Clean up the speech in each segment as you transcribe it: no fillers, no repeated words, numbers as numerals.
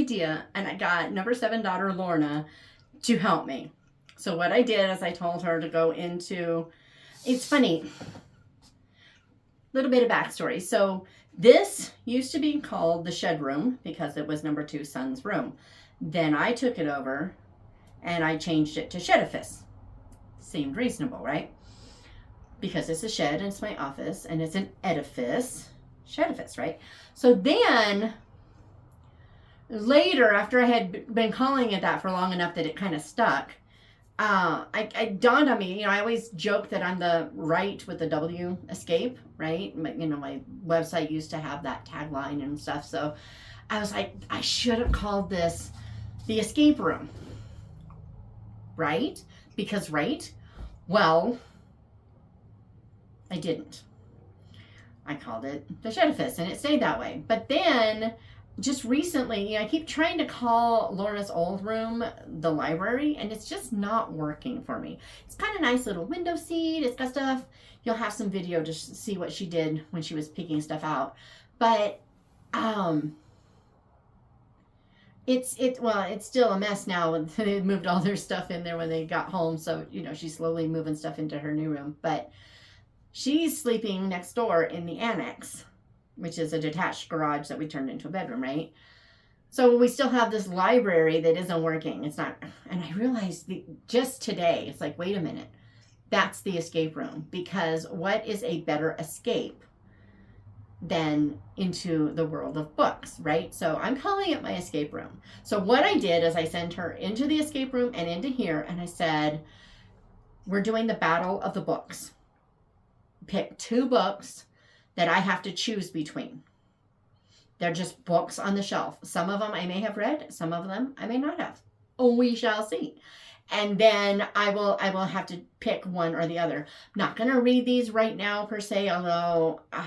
idea, and I got number 7 daughter Lorna to help me. So what I did is I told her to go into, it's funny, little bit of backstory. So this used to be called the shed room because it was number 2 son's room. Then I took it over and I changed it to shedifice. Seemed reasonable, right? Because it's a shed and it's my office and it's an edifice, shedifice, right? So then later, after I had been calling it that for long enough that it kind of stuck, I dawned on me, I always joke that I'm the right with the W escape, right? My website used to have that tagline and stuff. So I was like, I should have called this the escape room, right? Because, right? Well, I didn't. I called it the shedifice and it stayed that way. But then just recently, I keep trying to call Lorna's old room the library, and it's just not working for me. It's kind of nice little window seat. It's got stuff. You'll have some video to see what she did when she was picking stuff out. But it's still a mess now. They moved all their stuff in there when they got home, so she's slowly moving stuff into her new room. But she's sleeping next door in the annex, which is a detached garage that we turned into a bedroom, right? So we still have this library that isn't working. It's not, and I realized just today, it's like, wait a minute, that's the escape room. Because what is a better escape than into the world of books, right? So I'm calling it my escape room. So what I did is I sent her into the escape room and into here, and I said, we're doing the battle of the books. Pick 2 books that I have to choose between. They're just books on the shelf. Some of them I may have read, some of them I may not have. Oh, we shall see. And then I will have to pick one or the other. I'm not going to read these right now per se, although I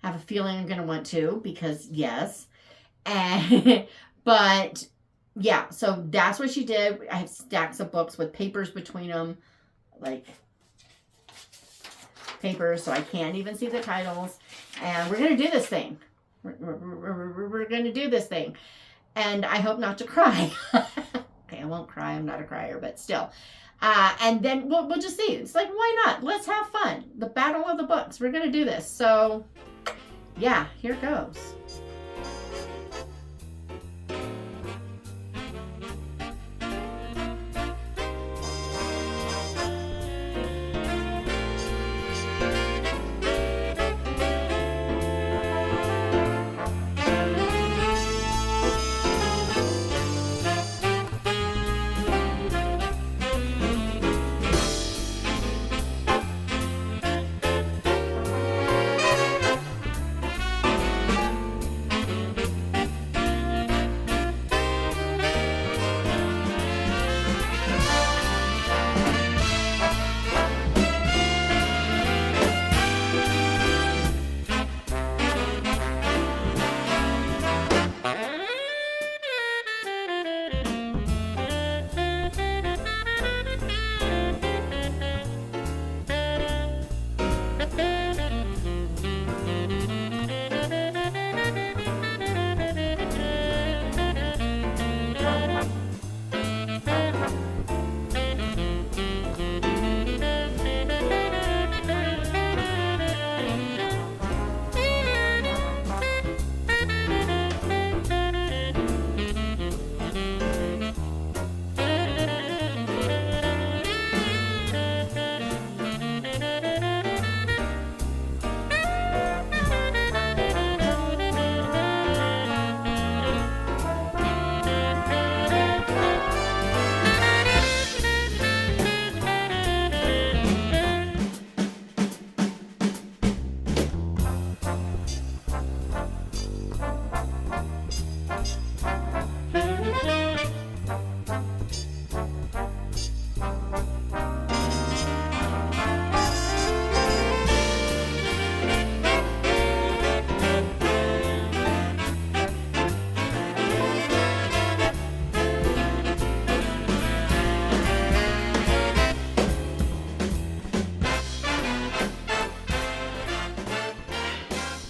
have a feeling I'm going to want to, because yes. But yeah, so that's what she did. I have stacks of books with papers between them, like papers, so I can't even see the titles. And we're going to do this thing. We're going to do this thing. And I hope not to cry. Okay, I won't cry. I'm not a crier, but still. And then we'll just see. It's like, why not? Let's have fun. The battle of the books. We're going to do this. So, yeah, here goes.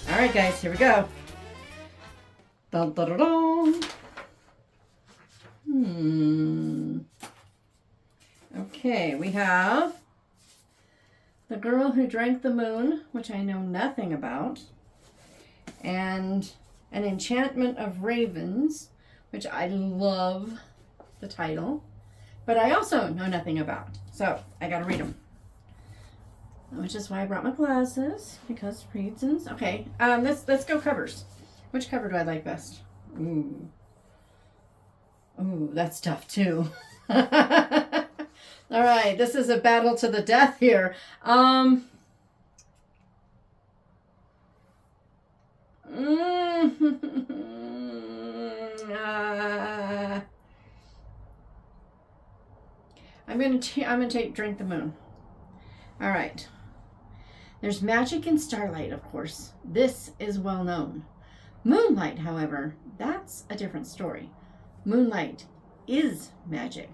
All right, guys, here we go. Dun, dun, dun, dun. Okay, we have The Girl Who Drank the Moon, which I know nothing about, and An Enchantment of Ravens, which I love the title, but I also know nothing about. So I gotta read them. Which is why I brought my glasses, because reasons. Okay, let's go covers. Which cover do I like best? Ooh, that's tough too. All right, this is a battle to the death here. I'm gonna take Drink the Moon. All right. There's magic in starlight, of course. This is well known. Moonlight, however, that's a different story. Moonlight is magic.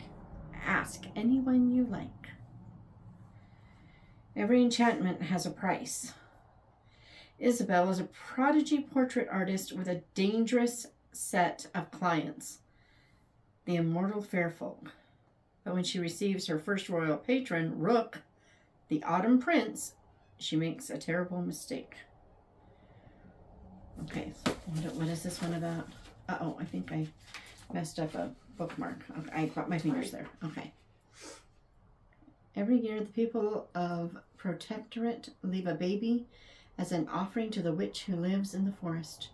Ask anyone you like. Every enchantment has a price. Isabel is a prodigy portrait artist with a dangerous set of clients, the immortal fair folk. But when she receives her first royal patron, Rook, the Autumn Prince, she makes a terrible mistake. Okay, so what is this one about? Uh-oh, I think I messed up a bookmark. Okay, I got my fingers there. Okay. Every year, the people of Protectorate leave a baby as an offering to the witch who lives in the forest.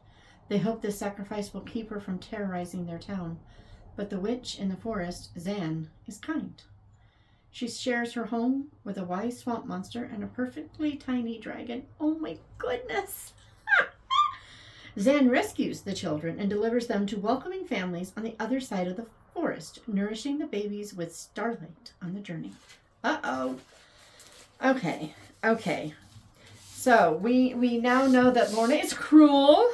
They hope this sacrifice will keep her from terrorizing their town. But the witch in the forest, Zan, is kind. She shares her home with a wise swamp monster and a perfectly tiny dragon. Oh my goodness! Zan rescues the children and delivers them to welcoming families on the other side of the forest, nourishing the babies with starlight on the journey. Uh-oh. Okay. So, we now know that Lorna is cruel.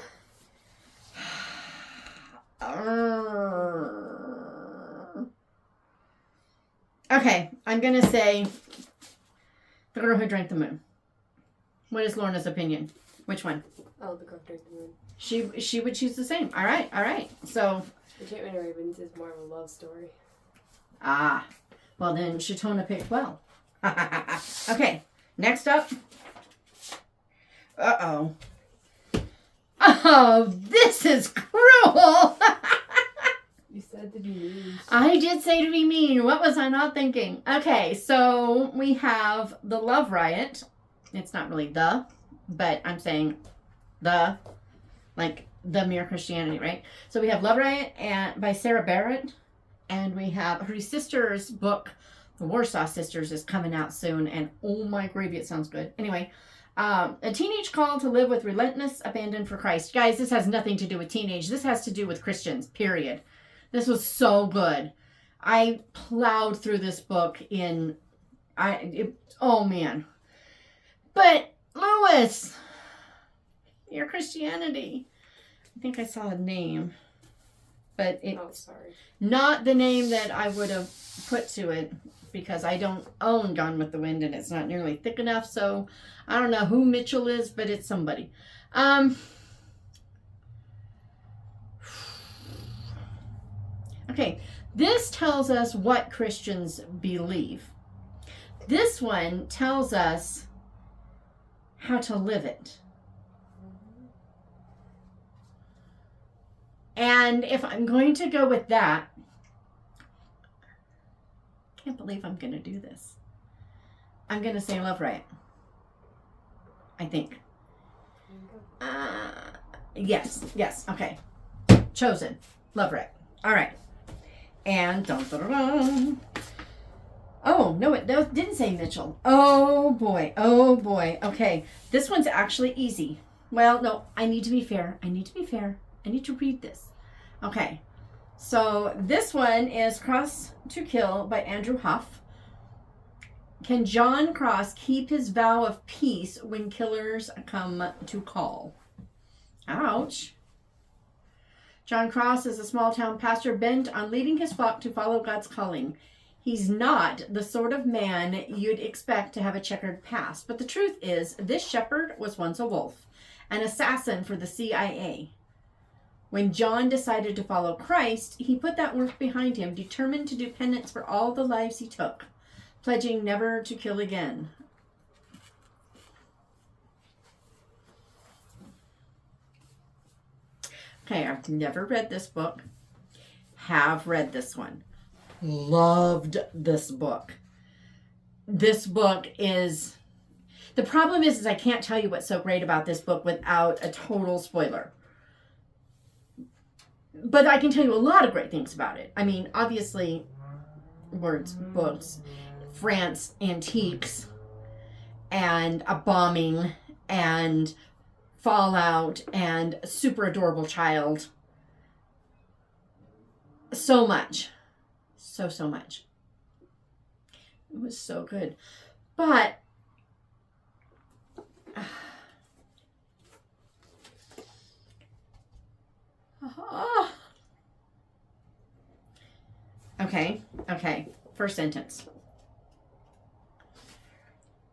Okay, I'm going to say The Girl Who Drank the Moon. What is Lorna's opinion? Which one? Oh, The Girl Who Drank the Moon. She would choose the same. All right. So, Enchantment of Ravens is more of a love story. Ah, well then Shatona picked well. Okay, next up. Uh-oh. Oh, this is cruel. You said to be mean. I did say to be mean. What was I not thinking? Okay, so we have the Love Riot. It's not really the, but I'm saying the, like the Mere Christianity, right? So we have Love Riot by Sarah Barrett, and we have her sister's book, The Warsaw Sisters, is coming out soon, and oh my gravy, it sounds good. Anyway, a teenage call to live with relentless abandon for Christ. Guys, this has nothing to do with teenage. This has to do with Christians, period. This was so good. I plowed through this book oh man. But Lois, your Christianity. I think I saw a name, but it's not the name that I would have put to it, because I don't own Gone with the Wind and it's not nearly thick enough. So I don't know who Mitchell is, but it's somebody. Okay, this tells us what Christians believe. This one tells us how to live it. And if I'm going to go with that, I can't believe I'm going to do this. I'm going to say Love Riot. I think. Yes, okay. Chosen. Love Riot. All right. And dun. Oh, no, it didn't say Mitchell. Oh boy. Okay. This one's actually easy. Well, no, I need to be fair. I need to read this. Okay. So this one is Cross to Kill by Andrew Huff. Can John Cross keep his vow of peace when killers come to call? Ouch. John Cross is a small-town pastor bent on leading his flock to follow God's calling. He's not the sort of man you'd expect to have a checkered past, but the truth is, this shepherd was once a wolf, an assassin for the CIA. When John decided to follow Christ, he put that work behind him, determined to do penance for all the lives he took, pledging never to kill again. Okay, I've never read this book. Have read this one. Loved this book. This book is... The problem is I can't tell you what's so great about this book without a total spoiler. But I can tell you a lot of great things about it. I mean, obviously, words, books, France antiques, and a bombing, and fallout, and a super adorable child. So much. So much. It was so good. But Okay. First sentence.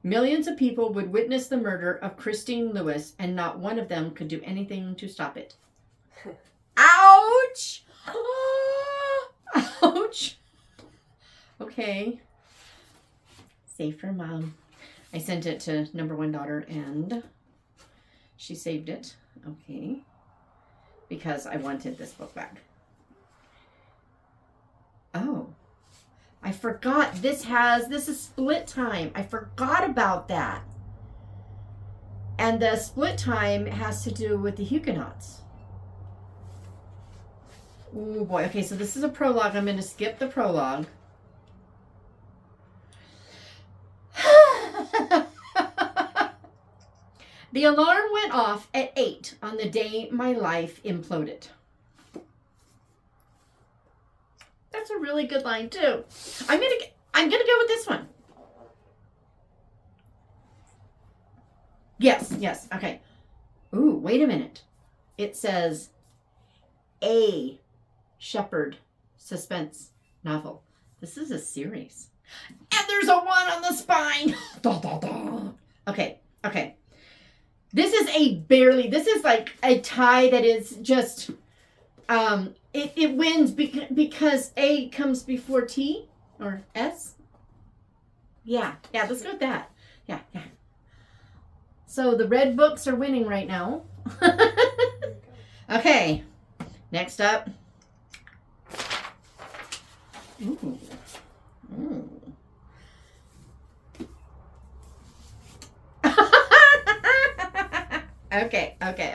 Millions of people would witness the murder of Christine Lewis, and not one of them could do anything to stop it. Ouch! Ouch! Okay. Safe for Mom. I sent it to number one daughter, and she saved it. Okay. Because I wanted this book back. Oh. I forgot this is split time. I forgot about that. And the split time has to do with the Huguenots. Oh boy. Okay, so this is a prologue. I'm going to skip the prologue. The alarm went off at 8 on the day my life imploded. That's a really good line too. I'm gonna go with this one. Yes. Okay. Ooh, wait a minute. It says a Shepherd suspense novel. This is a series. And there's a 1 on the spine. Okay. This is like a tie that is just, it wins because A comes before T or S. Yeah, let's go with that. Yeah. So the red books are winning right now. Okay, next up. Ooh.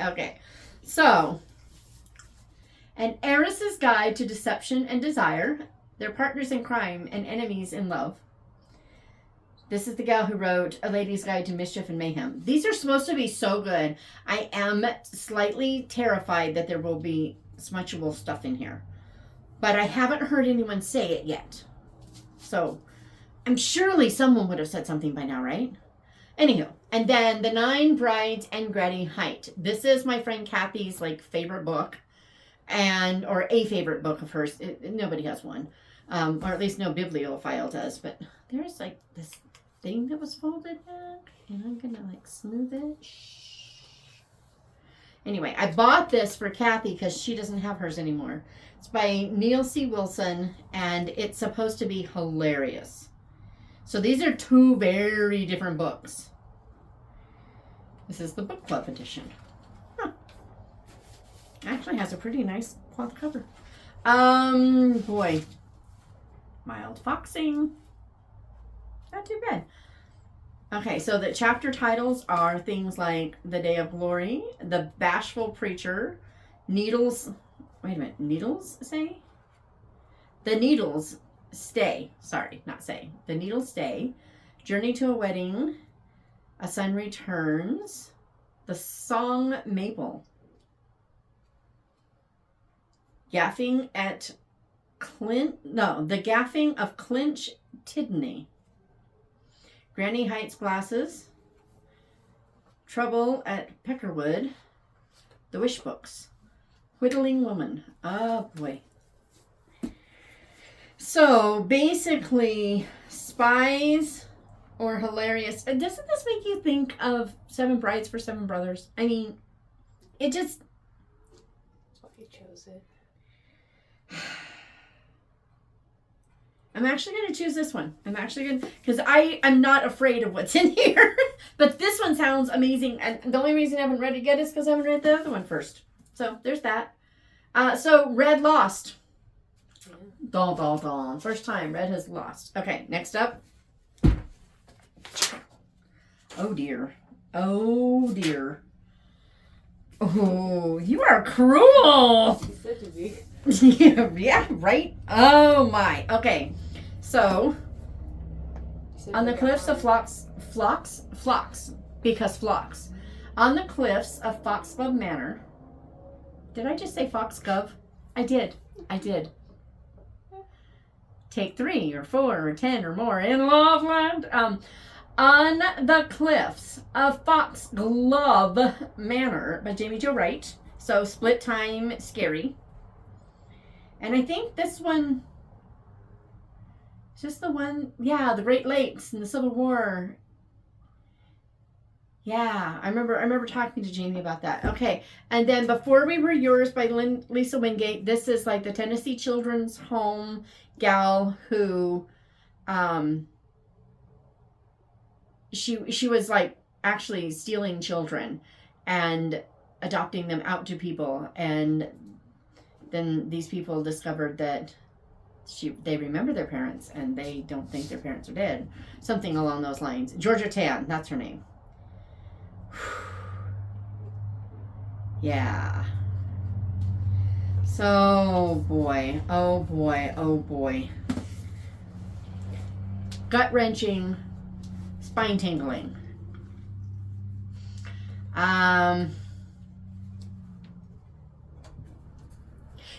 Okay. So, an heiress's guide to deception and desire, their partners in crime and enemies in love. This is the gal who wrote A Lady's Guide to Mischief and Mayhem. These are supposed to be so good. I am slightly terrified that there will be smutchable stuff in here. But I haven't heard anyone say it yet. So, I'm surely someone would have said something by now, right? Anywho, and then The 9 Brides and Grady Height. This is my friend Kathy's favorite book, or a favorite book of hers. Nobody has one, or at least no bibliophile does. But there's this thing that was folded back, and I'm gonna smooth it. Anyway, I bought this for Kathy because she doesn't have hers anymore. It's by Neil C. Wilson, and it's supposed to be hilarious. So these are 2 very different books. This is the book club edition. Actually has a pretty nice cloth cover. Boy. Mild foxing. Not too bad. Okay, so the chapter titles are things like The Day of Glory, The Bashful Preacher, Needles Say? The Needles Stay. Sorry, not say. The Needles Stay. Journey to a Wedding. A Son Returns. The Song Maple. The Gaffing of Clinch Tidney. Granny Heights Glasses. Trouble at Peckerwood. The Wish Books. Whittling Woman. Oh boy. So basically, spies or hilarious. Doesn't this make you think of 7 Brides for 7 Brothers? I mean, it just... chose it. I'm actually going to choose this one. I'm actually going to, because I'm not afraid of what's in here. But this one sounds amazing. And the only reason I haven't read it yet is because I haven't read the other one first. So there's that. So Red lost. Yeah. Dun, dun, dun. First time Red has lost. Okay, next up. Oh dear. Oh dear. Oh, you are cruel. You said to be. Yeah, right? Oh my. Okay. So, on the cliffs of Phlox, because Phlox. On the cliffs of Foxglove Manor. Did I just say Foxglove? I did. Take 3 or 4 or 10 or more in Loveland. On the cliffs of Foxglove Manor by Jamie Jo Wright. So split time, scary. And I think this one is just the one, yeah, the Great Lakes and the Civil War. Yeah, I remember talking to Jamie about that. Okay, and then Before We Were Yours by Lisa Wingate. This is like the Tennessee Children's Home gal who, she was like actually stealing children and adopting them out to people, and then these people discovered that they remember their parents and they don't think their parents are dead. Something along those lines. Georgia Tan, that's her name. Yeah. So, boy. Oh, boy. Oh, boy. Gut-wrenching. Spine-tingling.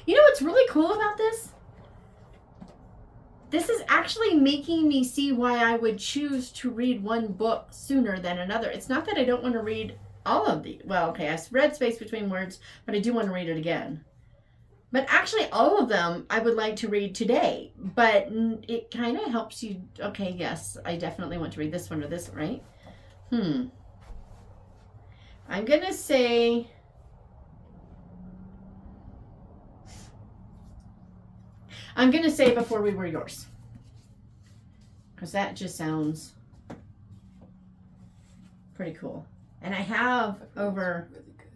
You know what's really cool about this? This is actually making me see why I would choose to read one book sooner than another. It's not that I don't want to read all of the... Well, okay, I read Space Between Words, but I do want to read it again. But actually, all of them I would like to read today. But it kind of helps you... Okay, yes, I definitely want to read this one or this one, right? I'm going to say... I'm going to say Before We Were Yours. Because that just sounds pretty cool. And I have over Really good.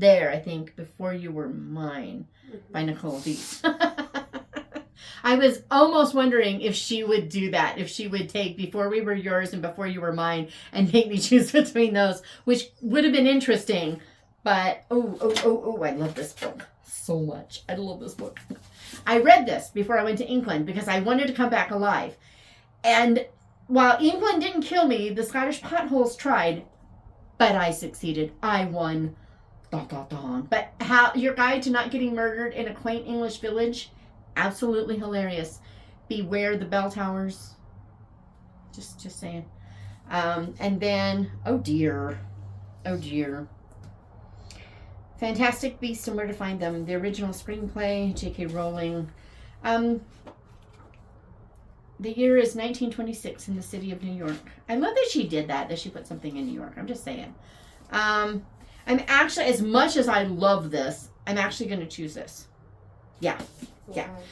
there, I think, Before You Were Mine by Nicole Deese. I was almost wondering if she would do that. If she would take Before We Were Yours and Before You Were Mine and make me choose between those, which would have been interesting. But, I love this book so much. I love this book. I read this before I went to England because I wanted to come back alive. And while England didn't kill me, the Scottish potholes tried, but I succeeded. I won. Dun, dun, dun. But how your guide to not getting murdered in a quaint English village, absolutely hilarious. Beware the bell towers. Just saying. And then, oh dear. Fantastic Beasts and Where to Find Them. The original screenplay, J.K. Rowling. The year is 1926 in the city of New York. I love that she did that she put something in New York. I'm just saying. I'm actually, as much as I love this, I'm actually going to choose this. Yeah.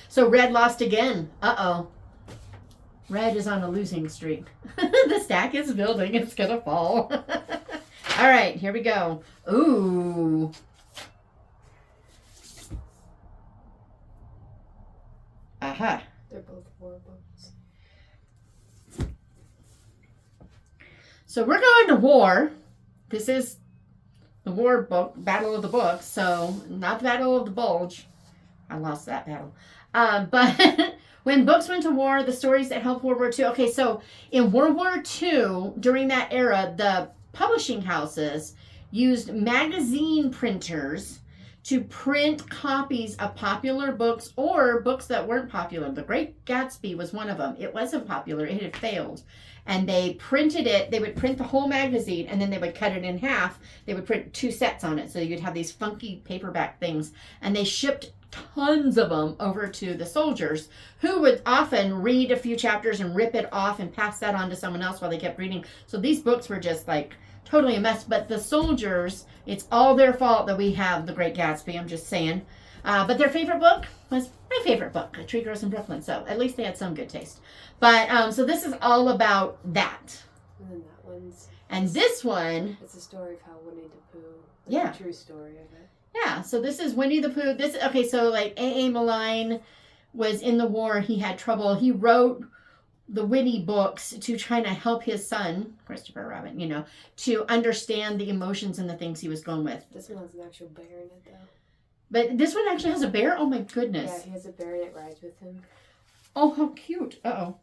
So Red lost again. Uh-oh. Red is on a losing streak. The stack is building. It's going to fall. All right, here we go. Ooh. Aha. They're both war books. So we're going to war. This is the war book, Battle of the Books. So not the Battle of the Bulge. I lost that battle. But when books went to war, the stories that helped World War II. Okay, so in World War II, during that era, the publishing houses used magazine printers to print copies of popular books or books that weren't popular. The Great Gatsby was one of them. It wasn't popular. It had failed. And they printed it. They would print the whole magazine, and then they would cut it in half. They would print 2 sets on it. So you'd have these funky paperback things. And they shipped tons of them over to the soldiers, who would often read a few chapters and rip it off and pass that on to someone else while they kept reading. So these books were just like totally a mess. But the soldiers, it's all their fault that we have The Great Gatsby. I'm just saying. But their favorite book was my favorite book, A Tree Grows in Brooklyn. So at least they had some good taste. But so this is all about that. And then that one's. And this one. It's a story of how Winnie the Pooh. Like Yeah. A true story of it. Yeah, so this is Winnie the Pooh. So like A.A. Milne was in the war. He had trouble. He wrote the Winnie books to try to help his son, Christopher Robin, to understand the emotions and the things he was going with. This one has an actual bear in it, though. But this one actually has a bear? Oh my goodness. Yeah, he has a bear and it rides with him. Oh, how cute. Uh-oh.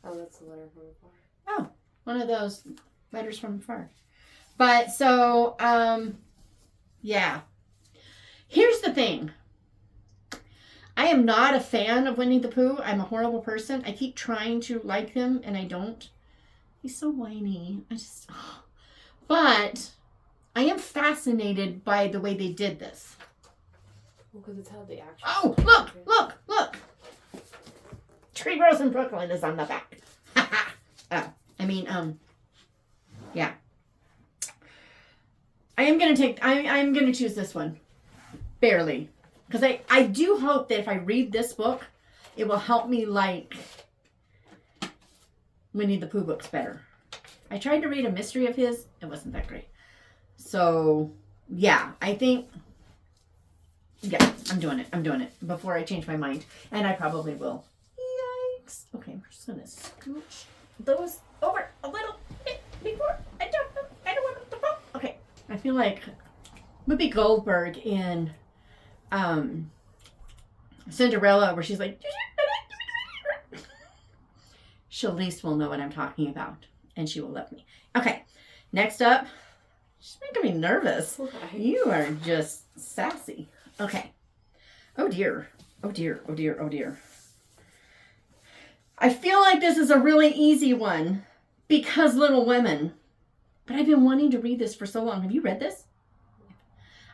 Oh, that's a letter from afar. Oh, one of those letters from afar. But so, yeah. Here's the thing. I am not a fan of Winnie the Pooh. I'm a horrible person. I keep trying to like him, and I don't. He's so whiny. But I am fascinated by the way they did this. Well, because it's how the actual. Oh, look. Tree Grows in Brooklyn is on the back. Yeah. I'm going to choose this one. Barely. Because I do hope that if I read this book, it will help me like Winnie the Pooh books better. I tried to read a mystery of his. It wasn't that great. So, yeah, I think, yeah, I'm doing it before I change my mind. And I probably will. Yikes. Okay, I'm just going to scooch those over a little bit before I dump them. I don't want them to fall. Okay. I feel like Whoopi Goldberg in Cinderella, where she's like, Shalice will know what I'm talking about, and she will love me. Okay, next up, she's making me nervous. Why? You are just sassy. Okay. Oh dear. I feel like this is a really easy one because Little Women, but I've been wanting to read this for so long. Have you read this?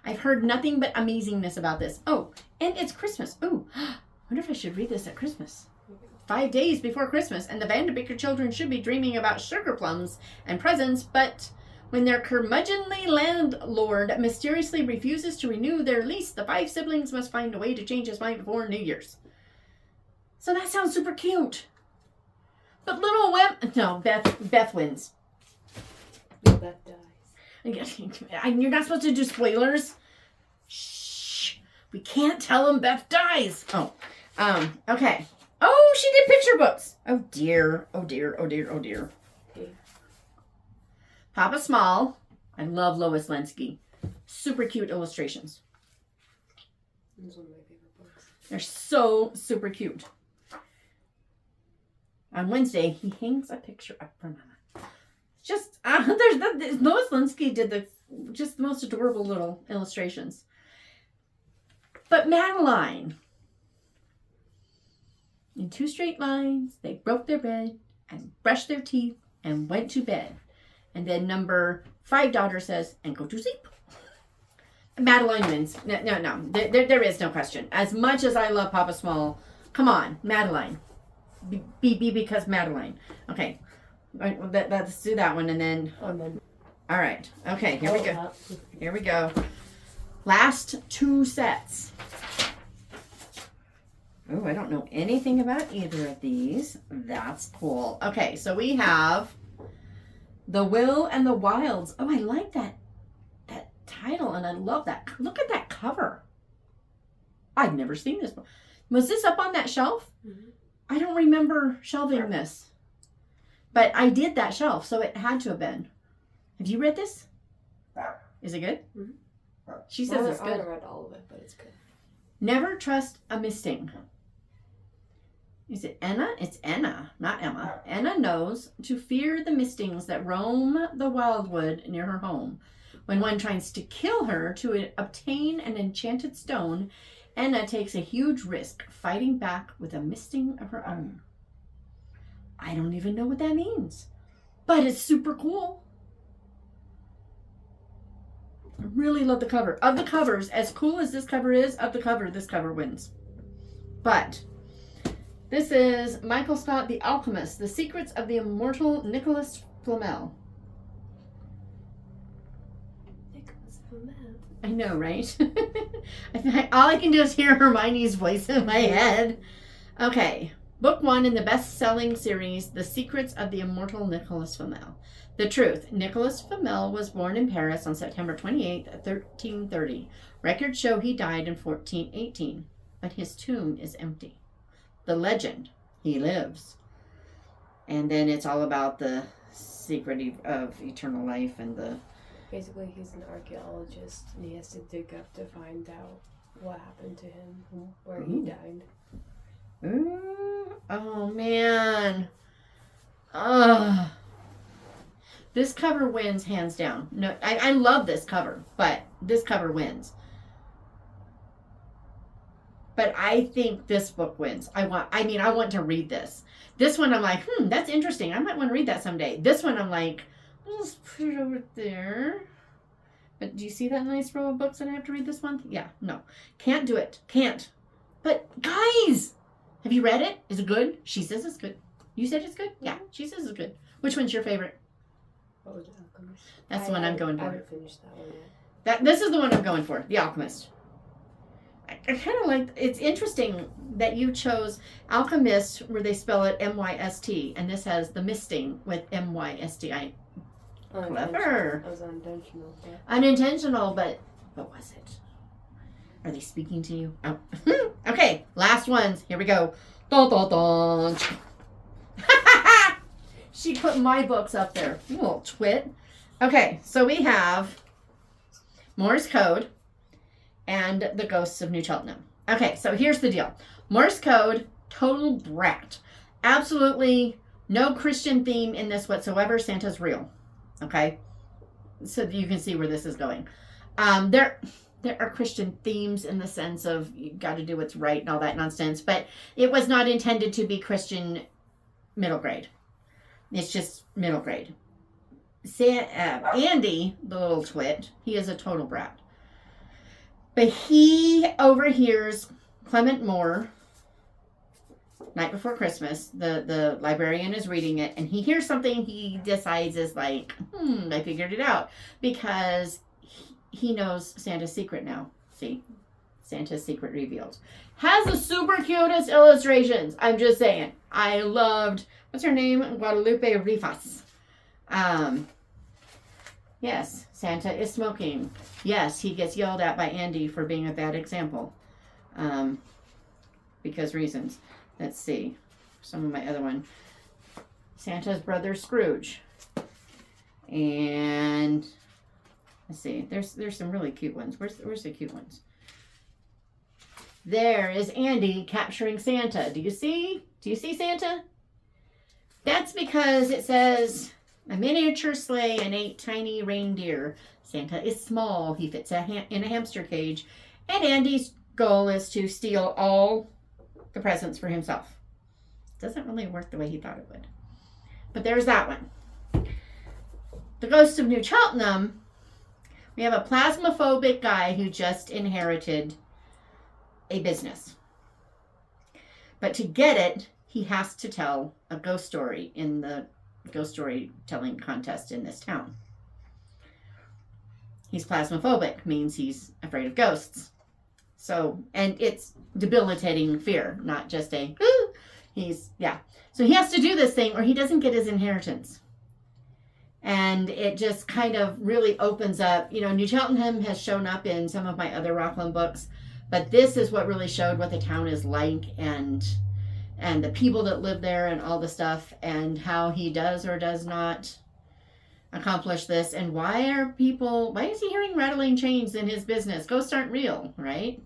I've heard nothing but amazingness about this. Oh, and it's Christmas. Oh, I wonder if I should read this at Christmas. 5 days before Christmas, and the Vanderbilt children should be dreaming about sugar plums and presents, but when their curmudgeonly landlord mysteriously refuses to renew their lease, the 5 siblings must find a way to change his mind before New Year's. So that sounds super cute. But Little Women... No, Beth wins. Beth dies. You're not supposed to do spoilers. Shh. We can't tell them Beth dies. Oh. Okay. Oh, she did picture books. Oh dear. Okay. Papa Small. I love Lois Lensky. Super cute illustrations. This is one of my favorite books. They're so super cute. On Wednesday, he hangs a picture up for Mama. Just, Lois Lensky did the most adorable little illustrations. But Madeline, in 2 straight lines, they broke their bed and brushed their teeth and went to bed. And then number 5 daughter says, and go to sleep. Madeline wins. No. There is no question. As much as I love Papa Small, come on, Madeline. Be because Madeline. Okay. Let's do that one and then. All right. Okay, here we go. Last 2 sets. Oh, I don't know anything about either of these. That's cool. Okay, so we have The Will and the Wilds. Oh, I like that title and I love that. Look at that cover. I've never seen this before. Was this up on that shelf? Mm-hmm. I don't remember shelving this. But I did that shelf, so it had to have been. Have you read this? Is it good? Mm-hmm. She says it's I good. haven't read all of it, but it's good. Never trust a misting. Is it Enna? It's Enna, not Emma. Enna knows to fear the mistings that roam the wildwood near her home. When one tries to kill her to obtain an enchanted stone, Enna takes a huge risk fighting back with a misting of her own. I don't even know what that means, but it's super cool. I really love the cover. Of the covers, as cool as this cover is, of the cover, this cover wins. But this is Michael Scott, The Alchemist, The Secrets of the Immortal Nicholas Flamel. Nicholas Flamel. I know, right? All I can do is hear Hermione's voice in my head. Okay. Book 1 in the best-selling series, The Secrets of the Immortal Nicholas Flamel. The truth. Nicholas Flamel was born in Paris on September 28, 1330. Records show he died in 1418, but his tomb is empty. The legend. He lives. And then it's all about the secret of eternal life and the... Basically, he's an archaeologist, and he has to dig up to find out what happened to him, where he died. Ooh, oh, man. Ugh. This cover wins hands down. No, I love this cover, but this cover wins. But I think this book wins. I want to read this. This one I'm like, that's interesting. I might want to read that someday. This one I'm like, I'll just put it over there. But do you see that nice row of books that I have to read this month? Yeah, no. Can't do it. Can't. But guys, have you read it? Is it good? She says it's good. You said it's good? Yeah, she says it's good. Which one's your favorite? What was The Alchemist? That's the one I'm going for. I haven't finished that one yet. This is the one I'm going for, The Alchemist. I kind of like, it's interesting that you chose Alchemist where they spell it M-Y-S-T, and this has the misting with M-Y-S-T-I. Clever. That was unintentional. Yeah. Unintentional, but what was it? Are they speaking to you? Oh. Okay, last ones. Here we go. Dun, dun, dun. She put my books up there. You little twit. Okay, so we have Morse Code and The Ghosts of New Cheltenham. Okay, so here's the deal. Morse Code, total brat. Absolutely no Christian theme in this whatsoever. Santa's real. Okay? So you can see where this is going. There are Christian themes in the sense of you got to do what's right and all that nonsense, but it was not intended to be Christian middle grade. It's just middle grade. Andy, the little twit, he is a total brat. But he overhears Clement Moore, night before Christmas. The librarian is reading it, and he hears something he decides is like, I figured it out. Because he knows Santa's secret now. See? Santa's secret revealed. Has the super cutest illustrations. I'm just saying. I loved, what's her name? Guadalupe Rifas. Yes, Santa is smoking. Yes, he gets yelled at by Andy for being a bad example. Because reasons. Let's see. Some of my other one. Santa's brother Scrooge. And let's see. There's some really cute ones. Where's the cute ones? There is Andy capturing Santa. Do you see? Do you see Santa? That's because it says a miniature sleigh and 8 tiny reindeer. Santa is small. He fits in a hamster cage. And Andy's goal is to steal all the presents for himself. Doesn't really work the way he thought it would. But there's that one. The Ghost of New Cheltenham. We have a plasmaphobic guy who just inherited a business. But to get it, he has to tell a ghost story in the ghost storytelling contest in this town. He's plasmaphobic, means he's afraid of ghosts. So, and it's debilitating fear, not just a, So he has to do this thing or he doesn't get his inheritance. And it just kind of really opens up, New Cheltenham has shown up in some of my other Rockland books, but this is what really showed what the town is like and the people that live there and all the stuff and how he does or does not accomplish this. And why is he hearing rattling chains in his business? Ghosts aren't real, right?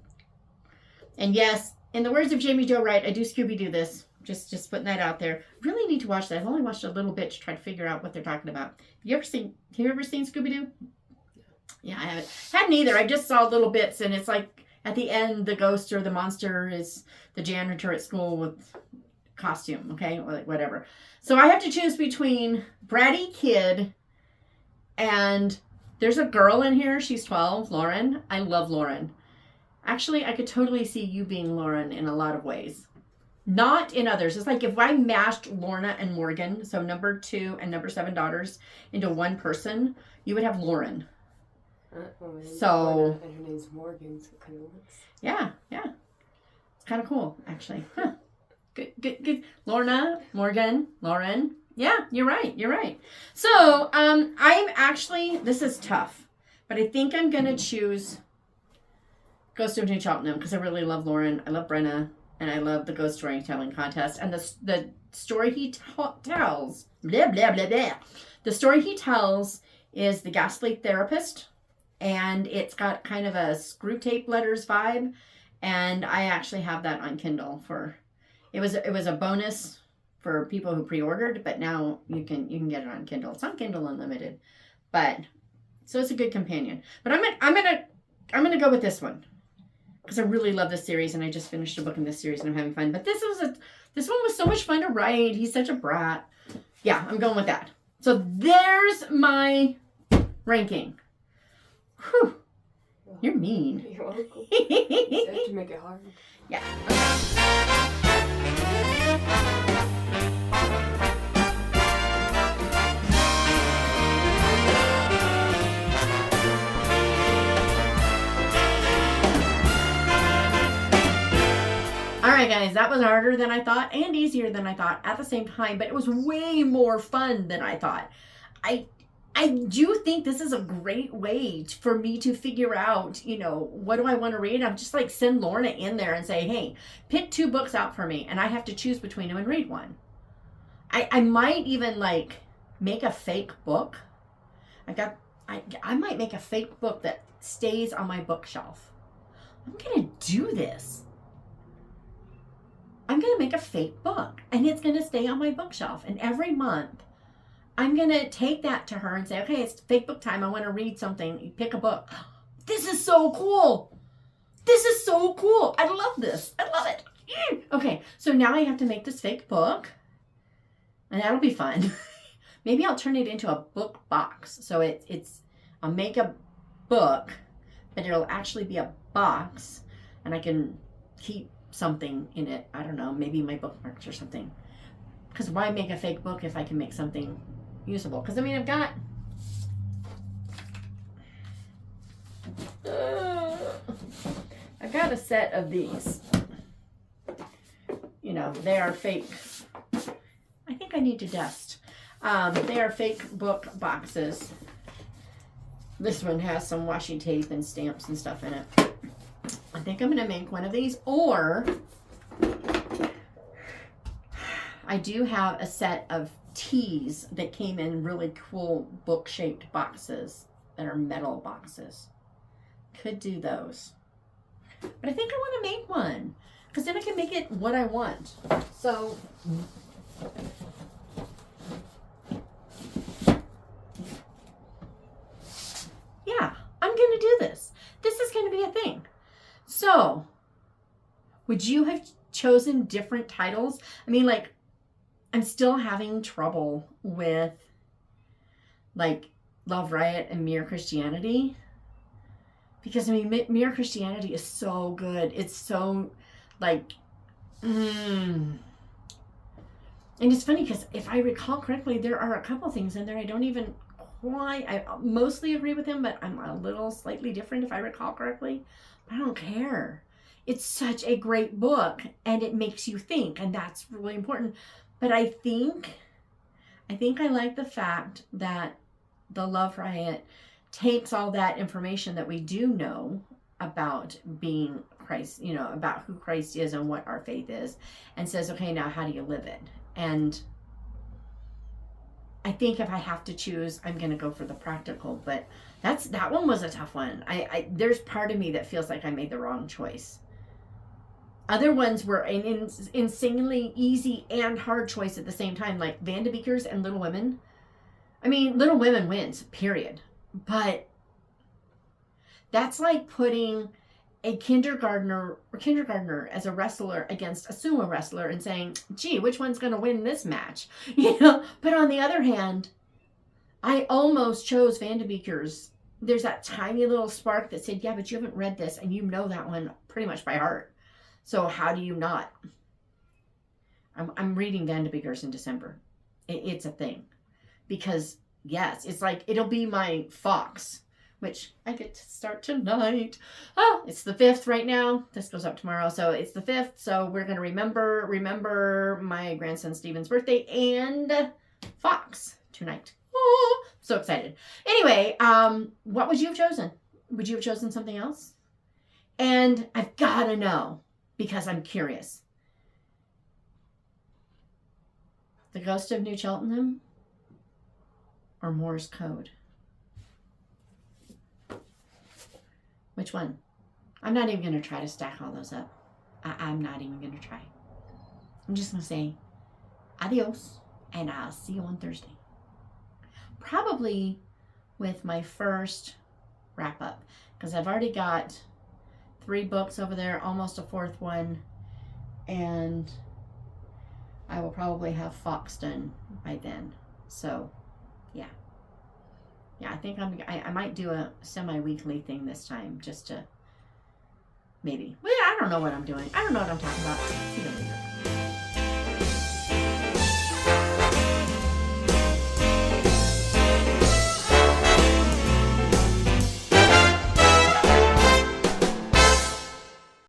And yes, in the words of Jamie Jo Wright, I do Scooby-Doo this. Just putting that out there. Really need to watch that. I've only watched a little bit to try to figure out what they're talking about. Have you ever seen Scooby-Doo? Yeah, I haven't. Hadn't either. I just saw little bits and it's like at the end the ghost or the monster is the janitor at school with costume, okay? Or like whatever. So I have to choose between bratty kid and There's a girl in here. She's 12, Lauren. I love Lauren. Actually, I could totally see you being Lauren in a lot of ways. Not in others. It's like if I mashed Lorna and Morgan, so number 2 and number 7 daughters, into one person, you would have Lauren. So, and her name's Morgan, so it kind of looks. Yeah. It's kind of cool, actually. Huh. Good. Lorna, Morgan, Lauren. Yeah, you're right. So, I'm actually, this is tough, but I think I'm going to choose Ghost of New Cheltenham because I really love Lauren. I love Brenna. And I love the ghost storytelling contest. And the story he tells, blah, blah, blah, blah. The story he tells is The Ghastly Therapist. And it's got kind of a Screw Tape Letters vibe. And I actually have that on Kindle it was a bonus for people who pre-ordered, but now you can get it on Kindle. It's on Kindle Unlimited. But so it's a good companion. But I'm gonna go with this one. Because I really love this series, and I just finished a book in this series, and I'm having fun. But this one was so much fun to write. He's such a brat. Yeah, I'm going with that. So there's my ranking. Whew. You're mean. You're welcome. You have to make it hard. Yeah. Alright guys, that was harder than I thought and easier than I thought at the same time, but it was way more fun than I thought. I do think this is a great way for me to figure out, what do I want to read? I'm just like send Lorna in there and say, hey, pick 2 books out for me and I have to choose between them and read one. I might even like make a fake book. I might make a fake book that stays on my bookshelf. I'm gonna do this. I'm going to make a fake book and it's going to stay on my bookshelf. And every month I'm going to take that to her and say, okay, it's fake book time. I want to read something. You pick a book. This is so cool. I love this. I love it. Okay. So now I have to make this fake book and that'll be fun. Maybe I'll turn it into a book box. So I'll make a book, but it'll actually be a box and I can keep something in it. I don't know, maybe my bookmarks or something. Because why make a fake book if I can make something usable? Because I've got a set of these. They are fake. I think I need to dust. They are fake book boxes. This one has some washi tape and stamps and stuff in it. I think I'm going to make one of these, or I do have a set of teas that came in really cool book-shaped boxes that are metal boxes. Could do those. But I think I want to make one because then I can make it what I want. So yeah, I'm going to do this. This is going to be a thing. So, would you have chosen different titles? I'm still having trouble with, Love, Riot, and Mere Christianity. Because, Mere Christianity is so good. It's so, And it's funny because if I recall correctly, there are a couple things in there I don't even I mostly agree with him, but I'm a little slightly different if I recall correctly. But I don't care. It's such a great book and it makes you think, and that's really important. But I think I like the fact that the Love Riot takes all that information that we do know about being Christ, about who Christ is and what our faith is, and says, okay, now how do you live it? And I think if I have to choose, I'm going to go for the practical, but that one was a tough one. There's part of me that feels like I made the wrong choice. Other ones were an insanely easy and hard choice at the same time, like Van de Beekers and Little Women. Little Women wins, period. But that's like putting a kindergartner as a wrestler against a sumo wrestler and saying, gee, which one's going to win this match? But on the other hand, I almost chose Van de Beekers there's that tiny little spark that said, yeah, but you haven't read this and you know that one pretty much by heart. So how do you not? I'm reading Vanderbiggers in December. It's a thing. Because, yes, it's like, it'll be my Fox, which I get to start tonight. Oh, it's the 5th right now. This goes up tomorrow. So it's the 5th. So we're going to remember my grandson Steven's birthday and Fox tonight. Oh, so excited. Anyway, what would you have chosen? Would you have chosen something else? And I've got to know, because I'm curious. The Ghost of New Cheltenham or Morse Code? Which one? I'm not even going to try to stack all those up. I'm not even going to try. I'm just going to say adios, and I'll see you on Thursday. Probably with my first wrap up, because I've already got 3 books over there, almost a 4th one, and I will probably have Fox done by then. So, yeah. Yeah, I think I might do a semi-weekly thing this time, just to maybe. Well, I don't know what I'm doing. I don't know what I'm talking about. See you later.